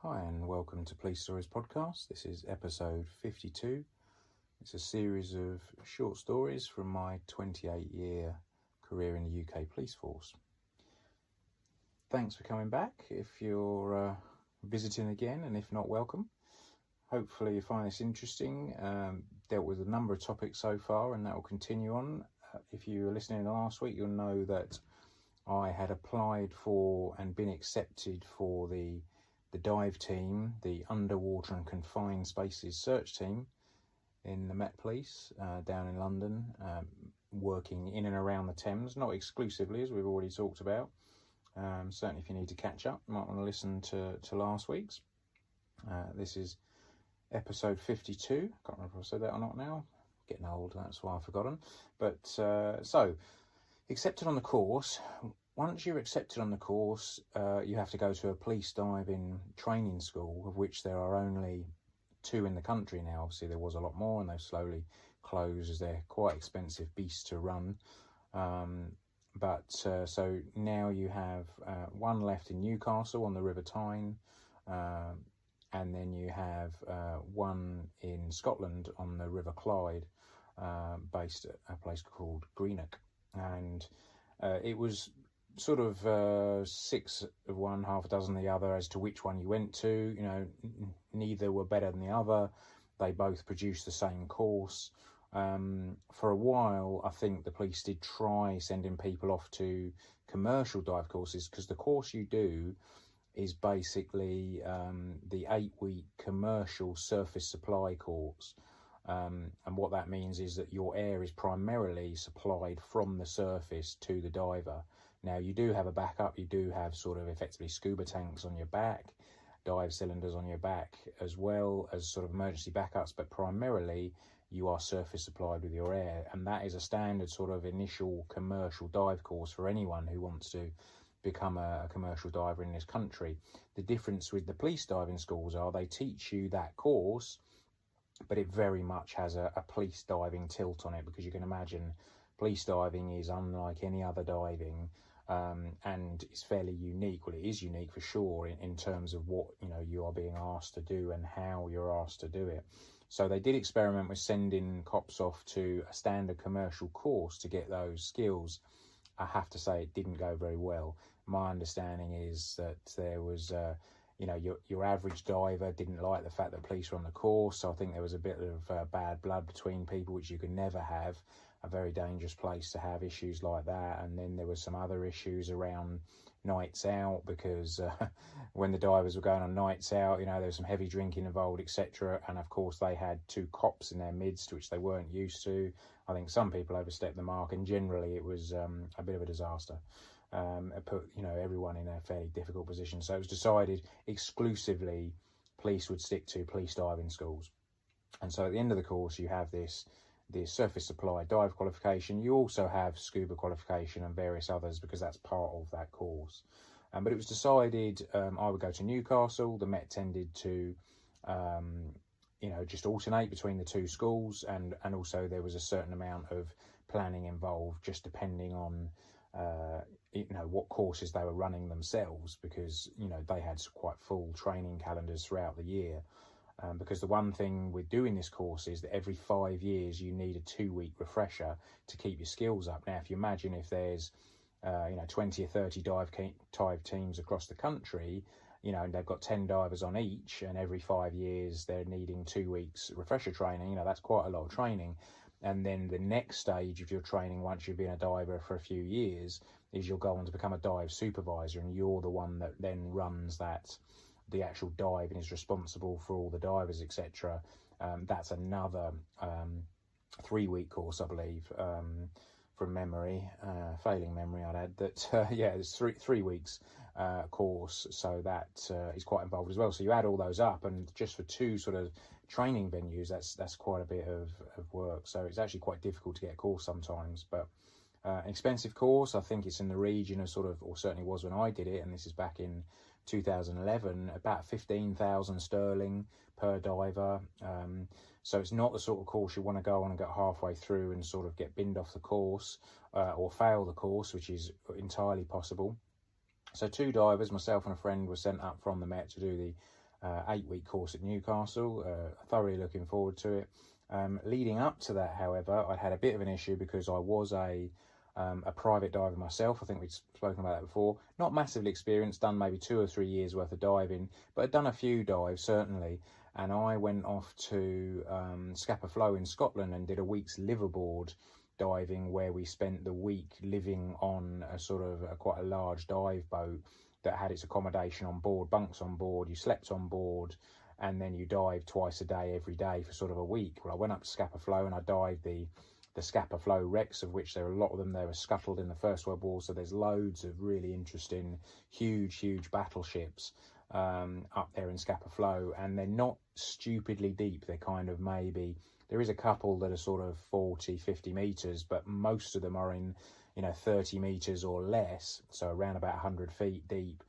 Hi and welcome to Police Stories Podcast. This is episode 52. It's a series of short stories from my 28-year career in the UK police force. Thanks for coming back if you're visiting again, and if not, welcome. Hopefully you find this interesting. Dealt with a number of topics so far, and that will continue on. If you were listening last week, you'll know that I had applied for and been accepted for the dive team, the underwater and confined spaces search team in the Met Police down in London, working in and around the Thames, not exclusively as we've already talked about. Certainly if you need to catch up, you might want to listen to last week's. This is episode 52. Can't remember if I said that or not now. Getting old, that's why I've forgotten. But so, accepted on the course. Once you're accepted on the course, you have to go to a police diving training school, of which there are only 2 in the country now. Obviously, there was a lot more, and they've slowly closed as they're quite expensive beasts to run. So now you have one left in Newcastle on the River Tyne, and then you have one in Scotland on the River Clyde, based at a place called Greenock. And it was sort of 6 of one, half a dozen the other as to which one you went to. You know, neither were better than the other. They both produced the same course. For a while, I think the police did try sending people off to commercial dive courses, because the course you do is basically the 8-week commercial surface supply course. And what that means is that your air is primarily supplied from the surface to the diver. Now, you do have a backup. You do have sort of effectively scuba tanks on your back, dive cylinders on your back, as well as sort of emergency backups, but primarily you are surface supplied with your air. And that is a standard sort of initial commercial dive course for anyone who wants to become a commercial diver in this country. The difference with the police diving schools are they teach you that course, but it very much has a police diving tilt on it, because you can imagine police diving is unlike any other diving, and it's fairly unique. Well, it is unique for sure in terms of what you are being asked to do and how you're asked to do it. So they did experiment with sending cops off to a standard commercial course to get those skills. I have to say it didn't go very well. My understanding is that there was your average diver didn't like the fact that police were on the course, so I think there was a bit of bad blood between people, which you can never have. A very dangerous place to have issues like that. And then there were some other issues around nights out, because when the divers were going on nights out, there was some heavy drinking involved, etc. And of course they had 2 cops in their midst, which they weren't used to. I think some people overstepped the mark, and generally it was a bit of a disaster. It put everyone in a fairly difficult position. So it was decided exclusively police would stick to police diving schools. And so at the end of the course, you have the surface supply dive qualification. You also have scuba qualification and various others, because that's part of that course. But it was decided I would go to Newcastle. The Met tended to just alternate between the 2 schools, and also there was a certain amount of planning involved, just depending on what courses they were running themselves, because they had quite full training calendars throughout the year. Because the one thing with doing this course is that every 5 years you need a 2-week refresher to keep your skills up. Now, if you imagine if there's 20 or 30 dive teams across the country, and they've got 10 divers on each, and every 5 years they're needing 2 weeks refresher training, that's quite a lot of training. And then the next stage of your training, once you've been a diver for a few years, is you'll go on to become a dive supervisor, and you're the one that then runs the actual dive and is responsible for all the divers, etc. That's another 3-week course, I believe, from memory, failing memory, I'd add that. It's 3 weeks course, so that is quite involved as well. So you add all those up, and just for 2 sort of training venues, that's quite a bit of work. So it's actually quite difficult to get a course sometimes, but an expensive course. I think it's in the region of or certainly was when I did it, and this is back in 2011, about 15,000 sterling per diver. So it's not the sort of course you want to go on and get halfway through and sort of get binned off the course or fail the course, which is entirely possible. So 2 divers, myself and a friend, were sent up from the Met to do the 8-week course at Newcastle. Thoroughly looking forward to it. Leading up to that, however, I had a bit of an issue because I was a private diver myself. I think we'd spoken about that before. Not massively experienced, done maybe 2 or 3 years worth of diving, but I'd done a few dives certainly. And I went off to Scapa Flow in Scotland and did a week's liverboard diving, where we spent the week living on a sort of quite a large dive boat that had its accommodation on board, bunks on board, you slept on board, and then you dived twice a day, every day for sort of a week. Well, I went up to Scapa Flow and I dived the Scapa Flow wrecks, of which there are a lot of them. They were scuttled in the First World War, so there's loads of really interesting, huge battleships up there in Scapa Flow, and they're not stupidly deep. They're kind of maybe, there is a couple that are sort of 40, 50 metres, but most of them are in, 30 metres or less, so around about 100 feet deep,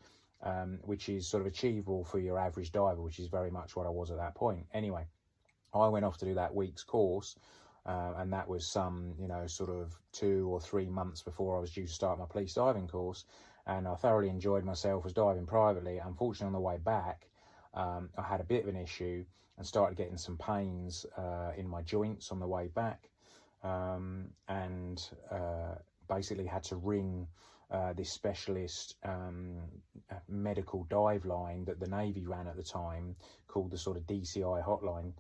which is sort of achievable for your average diver, which is very much what I was at that point. Anyway, I went off to do that week's course, and that was some, sort of 2 or 3 months before I was due to start my police diving course, and I thoroughly enjoyed myself as diving privately. Unfortunately, on the way back, I had a bit of an issue and started getting some pains in my joints on the way back, and basically had to ring this specialist medical dive line that the Navy ran at the time, called the sort of DCI hotline.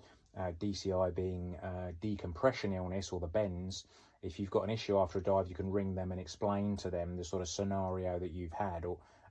DCI being decompression illness, or the bends. If you've got an issue after a dive, you can ring them and explain to them the sort of scenario that you've had,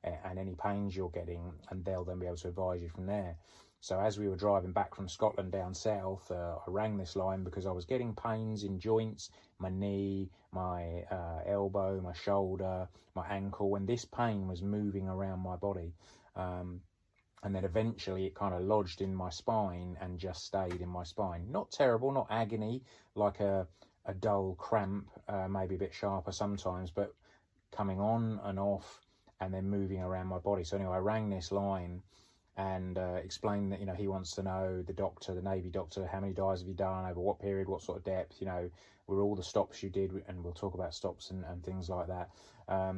and any pains you're getting, and they'll then be able to advise you from there. So as we were driving back from Scotland down south, I rang this line because I was getting pains in joints, my knee, my elbow, my shoulder, my ankle, and this pain was moving around my body. And then eventually it kind of lodged in my spine and just stayed in my spine. Not terrible, not agony, like a dull cramp, maybe a bit sharper sometimes, but coming on and off and then moving around my body. So anyway, I rang this line and explained that, he wants to know, the doctor, the Navy doctor, how many dives have you done, over what period, what sort of depth, were all the stops you did, and we'll talk about stops and things like that,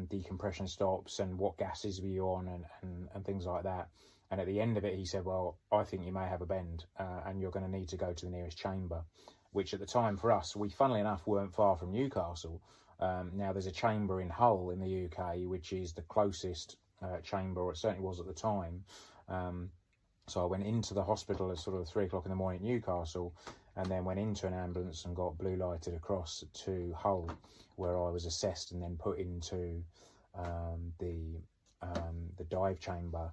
decompression stops, and what gases were you on, and things like that. And at the end of it, he said, well, I think you may have a bend, and you're going to need to go to the nearest chamber, which at the time for us, we funnily enough weren't far from Newcastle. Now there's a chamber in Hull in the UK, which is the closest chamber, or it certainly was at the time. So I went into the hospital at sort of 3 o'clock in the morning at Newcastle, and then went into an ambulance and got blue lighted across to Hull, where I was assessed and then put into the dive chamber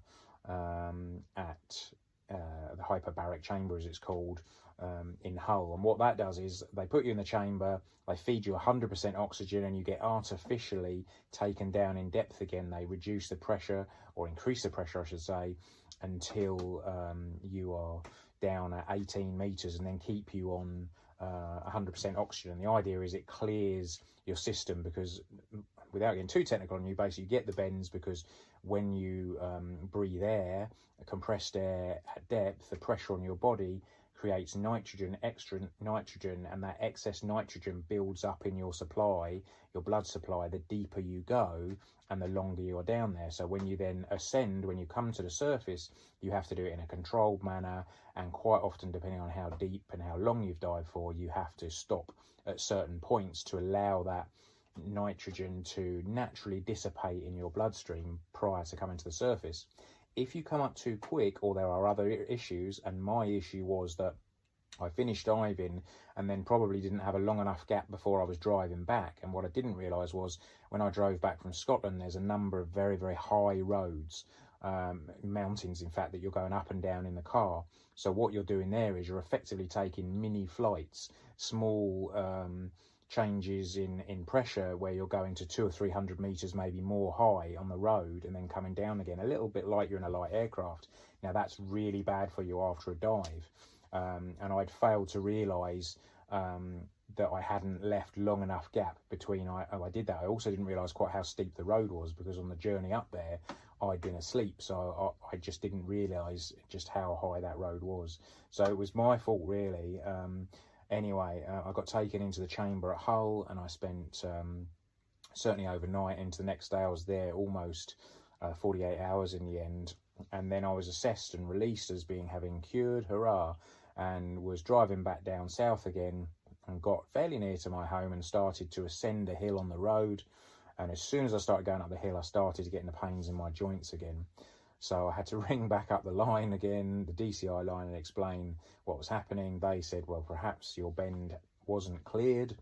at the hyperbaric chamber, as it's called, in Hull. And what that does is they put you in the chamber, they feed you 100% oxygen, and you get artificially taken down in depth again. They reduce the pressure, or increase the pressure I should say, until you are down at 18 metres, and then keep you on 100% oxygen. And the idea is it clears your system, because without getting too technical on you, basically you get the bends because when you breathe air, compressed air at depth, the pressure on your body creates nitrogen, extra nitrogen, and that excess nitrogen builds up in your supply, your blood supply, the deeper you go and the longer you're down there. So when you then ascend, when you come to the surface, you have to do it in a controlled manner, and quite often, depending on how deep and how long you've dived for, you have to stop at certain points to allow that nitrogen to naturally dissipate in your bloodstream prior to coming to the surface. If you come up too quick, or there are other issues, and my issue was that I finished diving and then probably didn't have a long enough gap before I was driving back. And what I didn't realise was, when I drove back from Scotland, there's a number of very, very high roads, mountains in fact, that you're going up and down in the car. So what you're doing there is you're effectively taking mini flights, small changes in pressure, where you're going to 200 or 300 meters, maybe more, high on the road, and then coming down again, a little bit like you're in a light aircraft. Now that's really bad for you after a dive, and I'd failed to realize that I hadn't left long enough gap between I did that. I also didn't realize quite how steep the road was, because on the journey up there I'd been asleep, so I just didn't realize just how high that road was. So it was my fault, really. Anyway, I got taken into the chamber at Hull, and I spent certainly overnight into the next day. I was there almost 48 hours in the end, and then I was assessed and released as having cured, hurrah, and was driving back down south again and got fairly near to my home and started to ascend a hill on the road. And as soon as I started going up the hill, I started getting the pains in my joints again. So I had to ring back up the line again, the DCI line, and explain what was happening. They said, well, perhaps your bend wasn't cleared,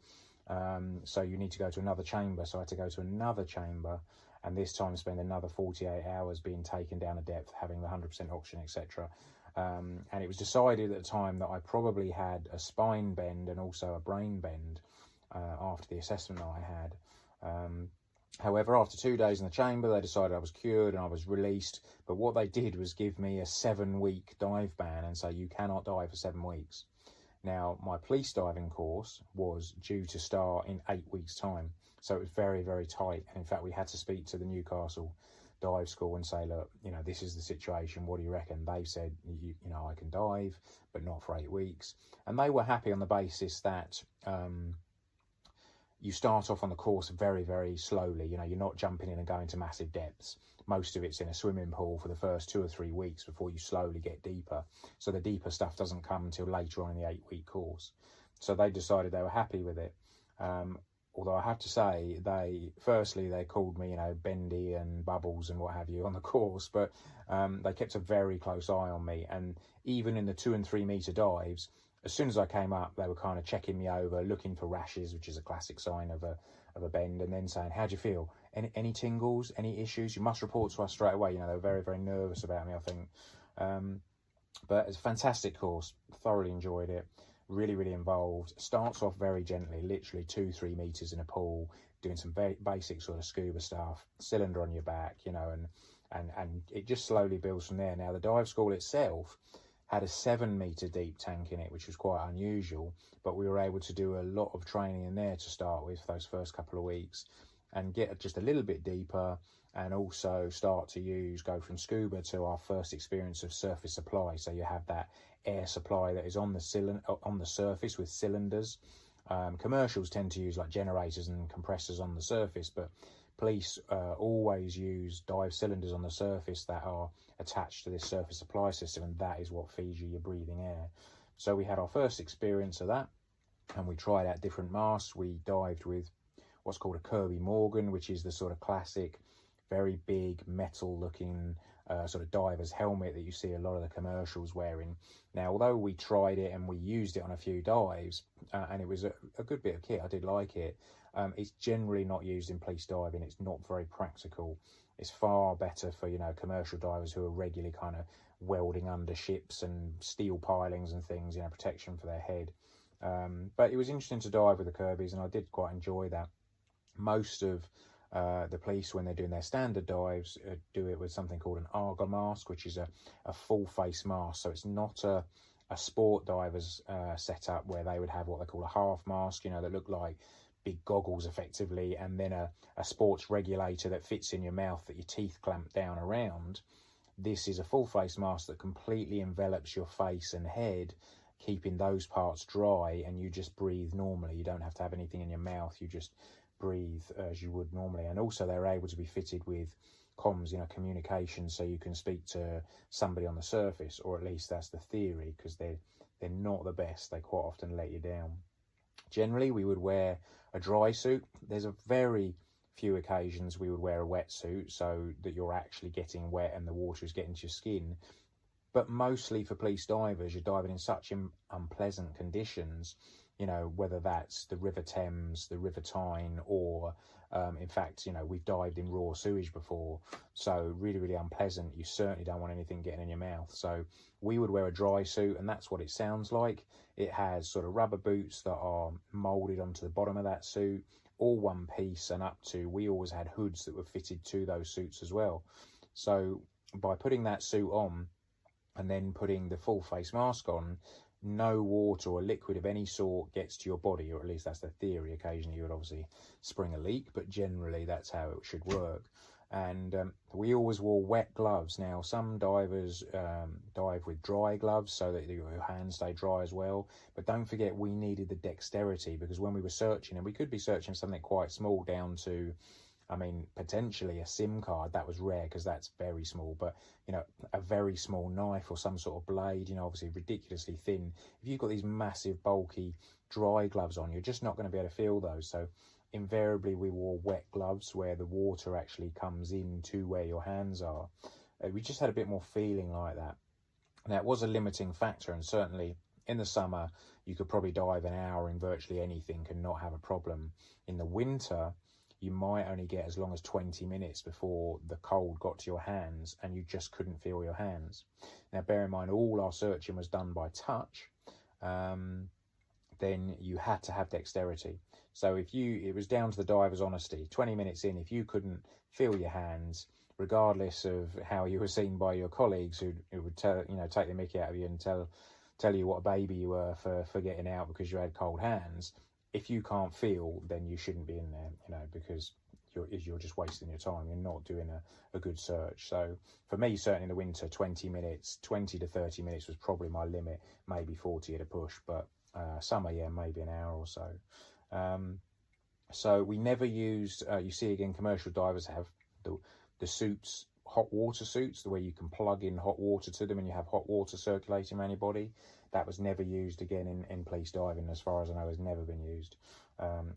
so you need to go to another chamber. So I had to go to another chamber, and this time spend another 48 hours being taken down a depth, having the 100% oxygen, etc. And it was decided at the time that I probably had a spine bend and also a brain bend after the assessment that I had. However, after 2 days in the chamber, they decided I was cured and I was released. But what they did was give me a 7-week dive ban and say you cannot dive for 7 weeks. Now, my police diving course was due to start in 8 weeks' time. So it was very, very tight. And in fact, we had to speak to the Newcastle dive school and say, look, this is the situation. What do you reckon? They said, I can dive, but not for 8 weeks. And they were happy on the basis that you start off on the course very, very slowly. You're not jumping in and going to massive depths. Most of it's in a swimming pool for the first 2 or 3 weeks before you slowly get deeper. So the deeper stuff doesn't come until later on in the 8-week course. So they decided they were happy with it. Although I have to say, they called me, bendy and bubbles and what have you on the course, but they kept a very close eye on me. And even in the 2 and 3 meter dives, as soon as I came up, they were kind of checking me over, looking for rashes, which is a classic sign of a bend, and then saying, "How do you feel? Any tingles? Any issues? You must report to us straight away." They were very, very nervous about me, I think. But it's a fantastic course. Thoroughly enjoyed it. Really, really involved. Starts off very gently, literally 2-3 meters in a pool, doing some very basic sort of scuba stuff, cylinder on your back, and it just slowly builds from there. Now, the dive school itself had a 7-meter deep tank in it, which was quite unusual, but we were able to do a lot of training in there to start with those first couple of weeks and get just a little bit deeper, and also start to go from scuba to our first experience of surface supply. So you have that air supply that is on the surface with cylinders. Commercials tend to use like generators and compressors on the surface, but police always use dive cylinders on the surface that are attached to this surface supply system, and that is what feeds you your breathing air. So we had our first experience of that, and we tried out different masks. We dived with what's called a Kirby Morgan, which is the sort of classic, very big metal looking sort of diver's helmet that you see a lot of the commercials wearing. Now, although we tried it and we used it on a few dives, and it was a good bit of kit, I did like it, it's generally not used in police diving. It's not very practical. It's far better for, commercial divers who are regularly kind of welding under ships and steel pilings and things, protection for their head. But it was interesting to dive with the Kirby's, and I did quite enjoy that. Most of the police, when they're doing their standard dives, do it with something called an Arga mask, which is a full face mask. So it's not a sport diver's setup where they would have what they call a half mask, that look like big goggles effectively, and then a sports regulator that fits in your mouth that your teeth clamp down around. This is a full face mask that completely envelops your face and head, keeping those parts dry, and you just breathe normally. You don't have to have anything in your mouth. You just breathe as you would normally. And also they're able to be fitted with comms, communication, so you can speak to somebody on the surface, or at least that's the theory, because they're not the best. They quite often let you down. Generally, we would wear a dry suit. There's a very few occasions we would wear a wetsuit so that you're actually getting wet and the water is getting to your skin. But mostly for police divers, you're diving in such unpleasant conditions, whether that's the River Thames, the River Tyne, or in fact, we've dived in raw sewage before. So really, really unpleasant. You certainly don't want anything getting in your mouth. So we would wear a dry suit, and that's what it sounds like. It has sort of rubber boots that are molded onto the bottom of that suit, all one piece, and up to, we always had hoods that were fitted to those suits as well. So by putting that suit on and then putting the full face mask on, no water or liquid of any sort gets to your body, or at least that's the theory. Occasionally you would obviously spring a leak, but generally that's how it should work. And we always wore wet gloves. Now, some divers dive with dry gloves so that your hands stay dry as well. But don't forget, we needed the dexterity, because when we were searching, and we could be searching something quite small down to, potentially a SIM card. That was rare because that's very small. But, a very small knife or some sort of blade, you know, obviously ridiculously thin. If you've got these massive, bulky, dry gloves on, you're just not going to be able to feel those. So invariably we wore wet gloves where the water actually comes in to where your hands are. We just had a bit more feeling like that. Now, it was a limiting factor, and certainly in the summer, you could probably dive an hour in virtually anything and not have a problem. In the winter, you might only get as long as 20 minutes before the cold got to your hands and you just couldn't feel your hands. Now, bear in mind, all our searching was done by touch. Then you had to have dexterity. So it was down to the diver's honesty. 20 minutes in, if you couldn't feel your hands, regardless of how you were seen by your colleagues who would take the mickey out of you and tell you what a baby you were for getting out because you had cold hands, if you can't feel, then you shouldn't be in there, you know, because you're just wasting your time. You're not doing a good search. So for me, certainly in the winter, 20 to 30 minutes was probably my limit, maybe 40 at a push, but summer, yeah, maybe an hour or so. So we never used, you see again, commercial divers have the suits, hot water suits, the way you can plug in hot water to them and you have hot water circulating around your body. That was never used again in police diving, as far as I know, has never been used.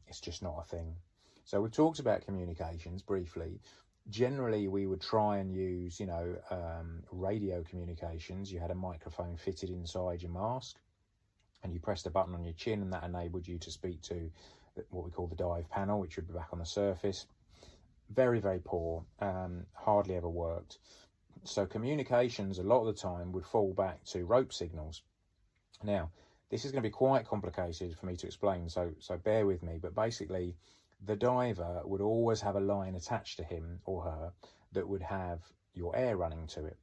It's just not a thing. So we've talked about communications briefly. Generally, we would try and use, radio communications. You had a microphone fitted inside your mask and you pressed a button on your chin and that enabled you to speak to what we call the dive panel, which would be back on the surface. Very, very poor, hardly ever worked. So communications a lot of the time would fall back to rope signals. Now, this is going to be quite complicated for me to explain, so bear with me, but basically the diver would always have a line attached to him or her that would have your air running to it.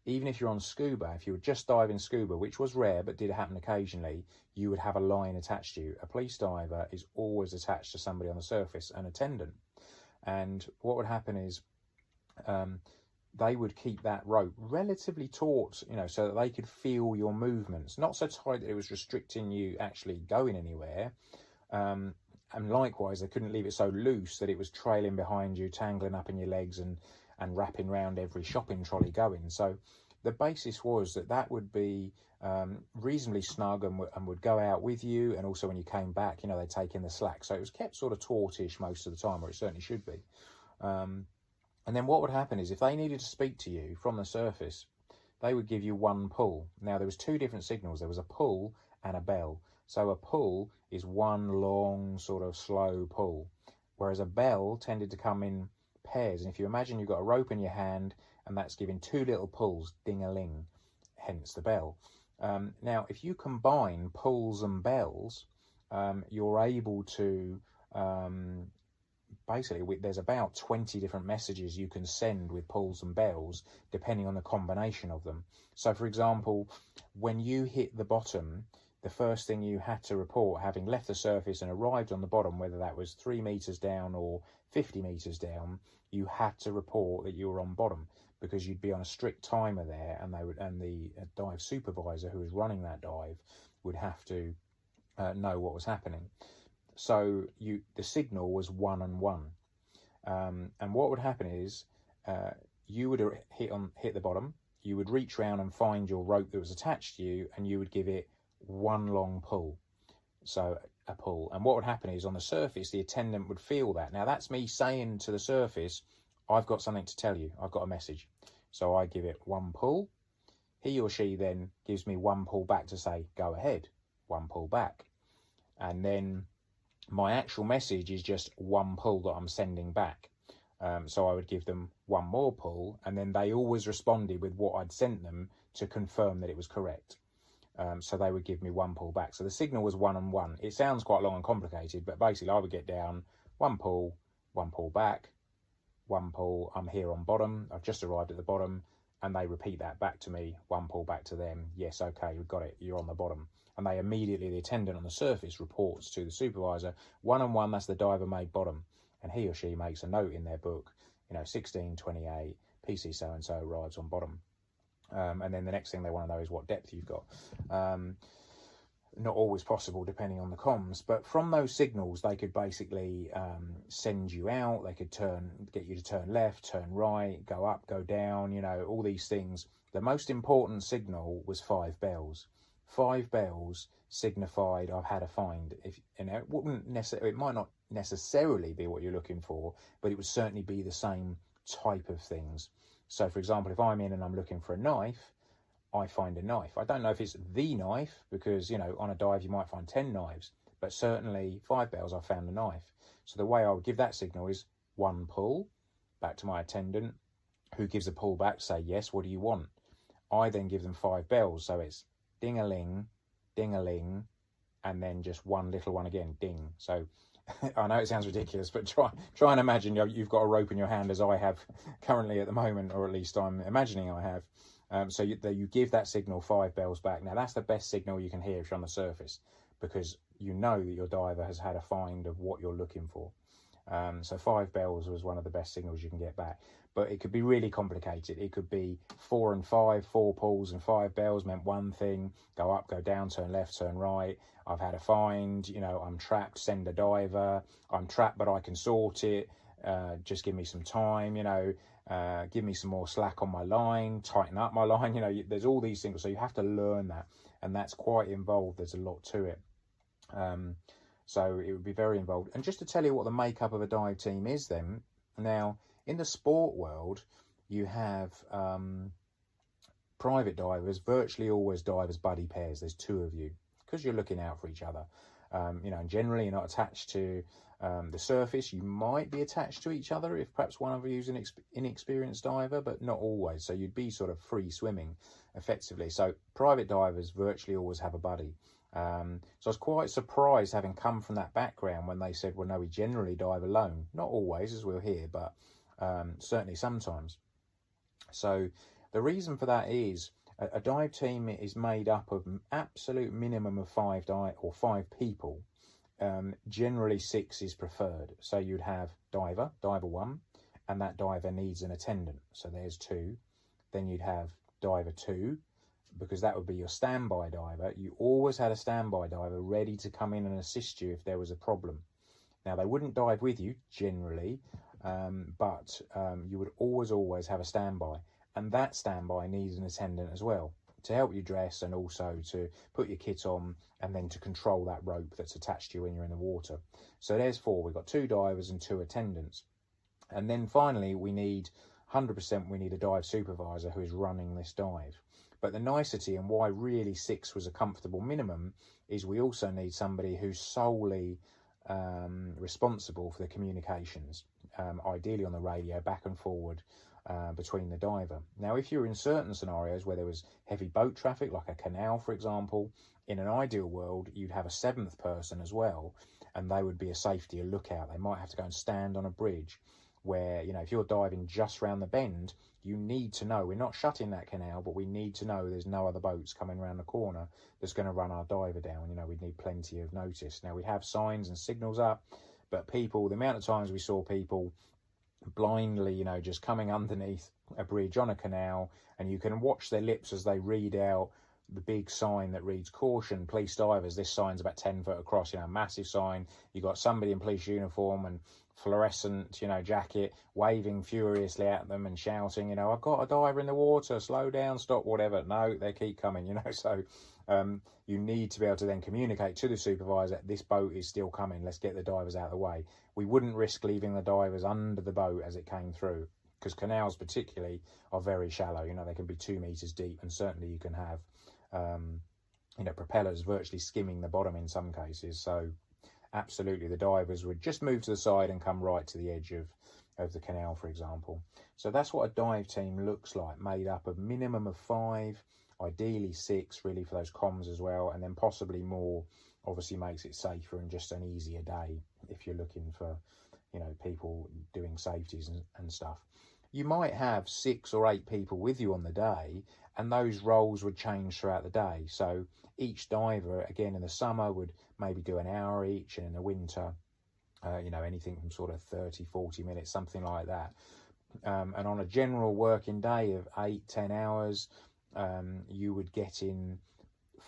Even if you're on scuba, if you were just diving scuba, which was rare but did happen occasionally, you would have a line attached to you. A police diver is always attached to somebody on the surface, an attendant. And what would happen is they would keep that rope relatively taut, so that they could feel your movements, not so tight that it was restricting you actually going anywhere. And likewise, they couldn't leave it so loose that it was trailing behind you, tangling up in your legs and wrapping round every shopping trolley going. So the basis was that would be reasonably snug and would go out with you. And also when you came back, they'd take in the slack. So it was kept sort of tautish most of the time, or it certainly should be. And then what would happen is if they needed to speak to you from the surface, they would give you one pull. Now, there was two different signals. There was a pull and a bell. So a pull is one long sort of slow pull, whereas a bell tended to come in pairs. And if you imagine you've got a rope in your hand and that's giving two little pulls, ding-a-ling, hence the bell. Now, if you combine pulls and bells, you're able to... basically, there's about 20 different messages you can send with pulls and bells, depending on the combination of them. So, for example, when you hit the bottom, the first thing you had to report, having left the surface and arrived on the bottom, whether that was 3 meters down or 50 meters down, you had to report that you were on bottom, because you'd be on a strict timer there, and the dive supervisor who was running that dive would have to know what was happening. So the signal was 1 and 1, and what would happen is you would hit the bottom. You would reach round and find your rope that was attached to you, and you would give it one long pull. So a pull, and what would happen is on the surface, the attendant would feel that. Now that's me saying to the surface, I've got something to tell you. I've got a message. So I give it one pull. He or she then gives me one pull back to say, go ahead, one pull back, and then my actual message is just one pull that I'm sending back. So I would give them one more pull, and then they always responded with what I'd sent them to confirm that it was correct. So they would give me one pull back. So the signal was 1 and 1. It sounds quite long and complicated, but basically I would get down, one pull back, one pull, I'm here on bottom, I've just arrived at the bottom, and they repeat that back to me, one pull back to them, yes, okay, we've got it, you're on the bottom. And they immediately, the attendant on the surface reports to the supervisor, 1 and 1, that's the diver made bottom. And he or she makes a note in their book, 1628, PC so-and-so arrives on bottom. And then the next thing they want to know is what depth you've got. not always possible depending on the comms, but from those signals they could basically send you out. They could get you to turn left, turn right, go up, go down, you know, all these things. The most important signal was 5 bells. 5 bells signified I've had a find. If you know, it might not necessarily be what you're looking for, but it would certainly be the same type of things. So for example, if I'm in and I'm looking for a knife, I find a knife. I don't know if it's the knife, because, you know, on a dive you might find 10 knives, but certainly 5 bells I found a knife. So the way I would give that signal is 1 pull back to my attendant, who gives a pull back, say, yes, what do you want? I then give them 5 bells, so it's ding-a-ling, ding-a-ling, and then just one little one again, ding. So I know it sounds ridiculous, but try and imagine you've got a rope in your hand, as I have currently at the moment, or at least I'm imagining I have. So you give that signal 5 bells back. Now, that's the best signal you can hear if you're on the surface, because you know that your diver has had a find of what you're looking for. So 5 bells was one of the best signals you can get back. But it could be really complicated. It could be 4 and 5, 4 pulls and 5 bells meant one thing. Go up, go down, turn left, turn right. I've had a find, you know, I'm trapped, send a diver. I'm trapped, but I can sort it. Just give me some time, you know. Give me some more slack on my line, tighten up my line, you know, there's all these things. So you have to learn that, and that's quite involved. There's a lot to it. So it would be very involved. And just to tell you what the makeup of a dive team is then, now in the sport world, you have private divers, virtually always divers buddy pairs. There's 2 of you, because you're looking out for each other. You know, and generally you're not attached to the surface. You might be attached to each other if perhaps one of you is an inexperienced diver, but not always. So you'd be sort of free swimming effectively. So private divers virtually always have a buddy. So I was quite surprised, having come from that background, when they said, well, no, we generally dive alone. Not always, as we'll hear, but certainly sometimes. So the reason for that is a dive team is made up of absolute minimum of 5 people. Generally 6 is preferred. So you'd have diver 1, and that diver needs an attendant. So there's 2. Then you'd have diver 2, because that would be your standby diver. You always had a standby diver ready to come in and assist you if there was a problem. Now, they wouldn't dive with you generally, but you would always have a standby. And that standby needs an attendant as well, to help you dress, and also to put your kit on, and then to control that rope that's attached to you when you're in the water. So there's 4. We've got 2 divers and 2 attendants. And then finally, we need 100%, we need a dive supervisor who is running this dive. But the nicety, and why really 6 was a comfortable minimum, is we also need somebody who's solely responsible for the communications, ideally on the radio, back and forward, between the diver. Now, if you're in certain scenarios where there was heavy boat traffic, like a canal, for example, in an ideal world, you'd have a 7th person as well, and they would be a safety, a lookout. They might have to go and stand on a bridge where, you know, if you're diving just round the bend, you need to know, we're not shutting that canal, but we need to know there's no other boats coming around the corner that's going to run our diver down. You know, we'd need plenty of notice. Now, we have signs and signals up, but people, the amount of times we saw people blindly, you know, just coming underneath a bridge on a canal, and you can watch their lips as they read out the big sign that reads, caution, police divers. This sign's about 10 foot across, you know, massive sign. You got somebody in police uniform and fluorescent, you know, jacket, waving furiously at them and shouting, you know, I've got a diver in the water, slow down, stop, whatever. No, they keep coming, you know. So you need to be able to then communicate to the supervisor, this boat is still coming, let's get the divers out of the way. We wouldn't risk leaving the divers under the boat as it came through, because canals particularly are very shallow. You know, they can be 2 meters deep, and certainly you can have you know, propellers virtually skimming the bottom in some cases. So absolutely, the divers would just move to the side and come right to the edge of the canal, for example. So that's what a dive team looks like, made up of minimum of 5, ideally 6 really for those comms as well, and then possibly more. Obviously makes it safer and just an easier day if you're looking for, you know, people doing safeties and stuff. You might have 6 or 8 people with you on the day, and those roles would change throughout the day. So each diver, again, in the summer would maybe do an hour each, and in the winter, you know, anything from sort of 30, 40 minutes, something like that. And on a general working day of 8, 10 hours, you would get in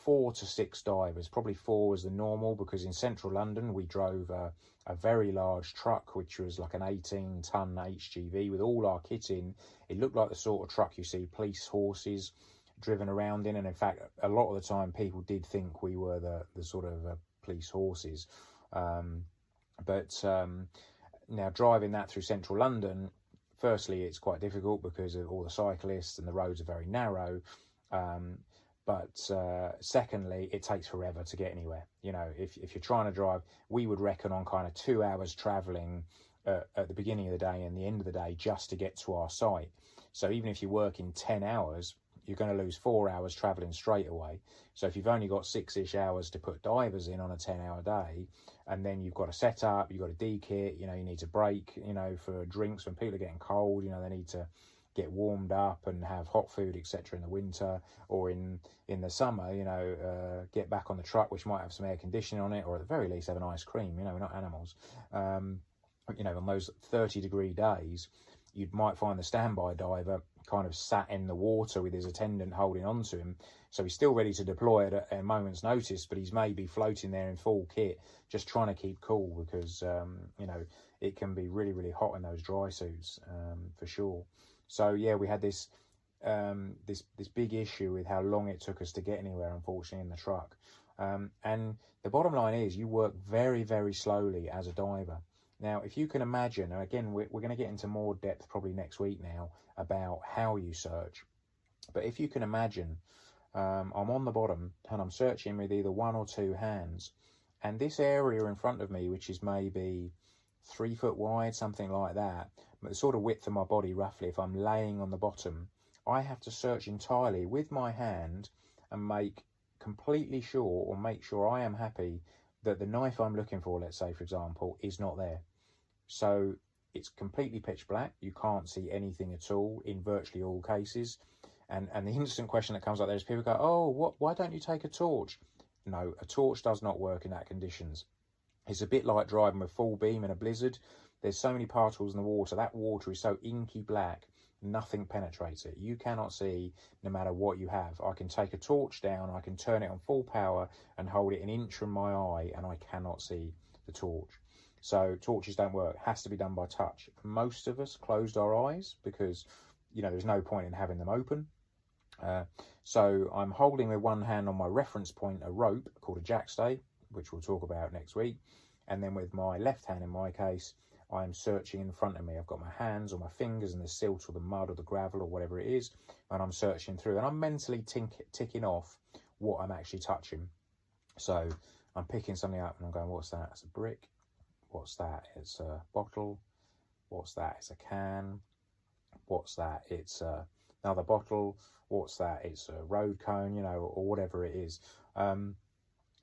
4 to 6 divers. Probably 4 was the normal, because in central London we drove a very large truck, which was like an 18-ton HGV with all our kit in. It looked like the sort of truck you see police horses driven around in, and in fact a lot of the time people did think we were the sort of police horses. Now driving that through central London, firstly it's quite difficult because of all the cyclists and the roads are very narrow. Secondly, it takes forever to get anywhere. You know, if you're trying to drive, we would reckon on kind of 2 hours travelling at the beginning of the day and the end of the day just to get to our site. So even if you work in 10 hours, you're going to lose 4 hours travelling straight away. So if you've only got 6-ish hours to put divers in on a 10-hour day, and then you've got to set up, you've got to de-kit, you know, you need to break, you know, for drinks when people are getting cold, you know, they need to get warmed up and have hot food, etc. in the winter, or in the summer, you know, get back on the truck, which might have some air conditioning on it, or at the very least have an ice cream. You know, we're not animals. You know, on those 30-degree days, you might find the standby diver kind of sat in the water with his attendant holding on to him, so he's still ready to deploy at a moment's notice, but he's maybe floating there in full kit just trying to keep cool, because you know, it can be really, really hot in those dry suits, for sure. So yeah, we had this this big issue with how long it took us to get anywhere, unfortunately, in the truck. And the bottom line is, you work very, very slowly as a diver. Now, if you can imagine, and again, we're going to get into more depth probably next week now about how you search. But if you can imagine, I'm on the bottom and I'm searching with either 1 or 2 hands. And this area in front of me, which is maybe 3 foot wide, something like that, but the sort of width of my body roughly, if I'm laying on the bottom, I have to search entirely with my hand and make completely sure, or make sure I am happy, that the knife I'm looking for, let's say, for example, is not there. So it's completely pitch black. You can't see anything at all in virtually all cases. And the instant question that comes up there is people go, oh, why don't you take a torch? No, a torch does not work in that conditions. It's a bit like driving with full beam in a blizzard. There's so many particles in the water. That water is so inky black, nothing penetrates it. You cannot see no matter what you have. I can take a torch down, I can turn it on full power and hold it an inch from my eye, and I cannot see the torch. So torches don't work. It has to be done by touch. Most of us closed our eyes because, you know, there's no point in having them open. So I'm holding with one hand on my reference point a rope called a jackstay, which we'll talk about next week. And then with my left hand, in my case, I'm searching in front of me. I've got my hands or my fingers in the silt or the mud or the gravel or whatever it is, and I'm searching through. And I'm mentally ticking off what I'm actually touching. So I'm picking something up and I'm going, what's that? It's a brick. What's that? It's a bottle. What's that? It's a can. What's that? It's another bottle. What's that? It's a road cone, you know, or whatever it is.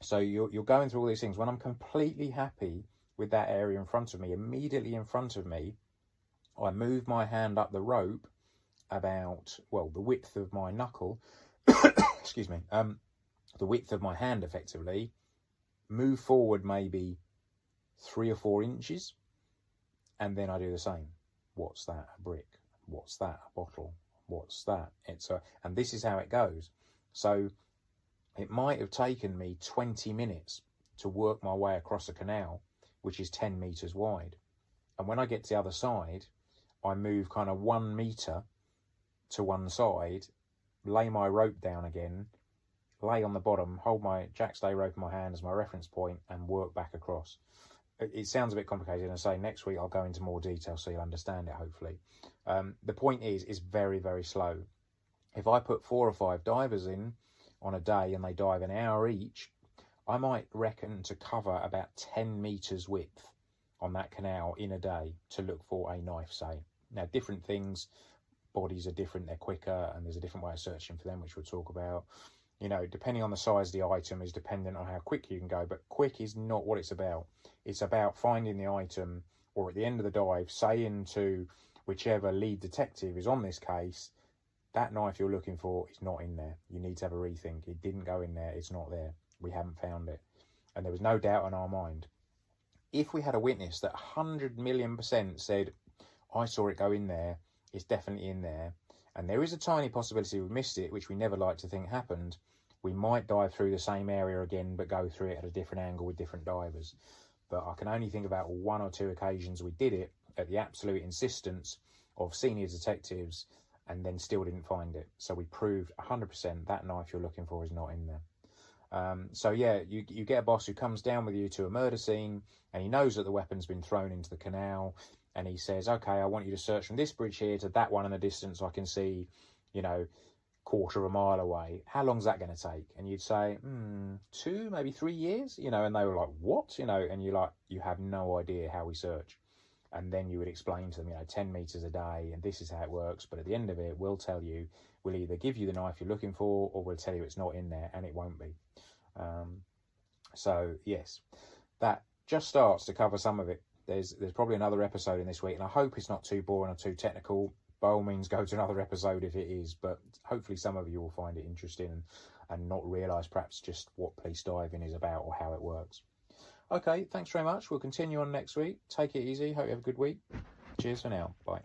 So you're going through all these things. When I'm completely happy with that area in front of me, immediately in front of me, I move my hand up the rope about, well, the width of my knuckle, excuse me, the width of my hand effectively, move forward maybe 3 or 4 inches, and then I do the same. What's that? A brick. What's that? A bottle. What's that? And this is how it goes. So it might have taken me 20 minutes to work my way across a canal, which is 10 meters wide. And when I get to the other side, I move kind of 1 meter to one side, lay my rope down again, lay on the bottom, hold my jackstay rope in my hand as my reference point, and work back across. It sounds a bit complicated, and I say next week I'll go into more detail so you'll understand it, hopefully. The point is, it's very, very slow. If I put 4 or 5 divers in on a day and they dive an hour each, I might reckon to cover about 10 meters width on that canal in a day to look for a knife, say. Now, different things, bodies are different, they're quicker, and there's a different way of searching for them, which we'll talk about. You know, depending on the size of the item is dependent on how quick you can go, but quick is not what it's about. It's about finding the item, or at the end of the dive, saying to whichever lead detective is on this case, that knife you're looking for is not in there. You need to have a rethink. It didn't go in there. It's not there. We haven't found it. And there was no doubt in our mind. If we had a witness that 100 million% said, I saw it go in there, it's definitely in there, and there is a tiny possibility we missed it, which we never like to think happened, We might dive through the same area again, but go through it at a different angle with different divers. But I can only think about 1 or 2 occasions we did it at the absolute insistence of senior detectives, and then still didn't find it. So we proved 100% that knife you're looking for is not in there. So yeah, you get a boss who comes down with you to a murder scene, and he knows that the weapon's been thrown into the canal, and he says, okay, I want you to search from this bridge here to that one in the distance so I can see, you know, quarter of a mile away. How long's that going to take? And you'd say, 2, maybe 3 years, you know, and they were like, what? You know, and you're like, you have no idea how we search. And then you would explain to them, you know, 10 meters a day, and this is how it works. But at the end of it, we'll tell you, we'll either give you the knife you're looking for, or we'll tell you it's not in there, and it won't be. So yes, that just starts to cover some of it. There's probably another episode in this week, and I hope it's not too boring or too technical. By all means, go to another episode if it is, but hopefully some of you will find it interesting and not realise perhaps just what police diving is about or how it works. Okay, thanks very much. We'll continue on next week. Take it easy. Hope you have a good week. Cheers for now. Bye.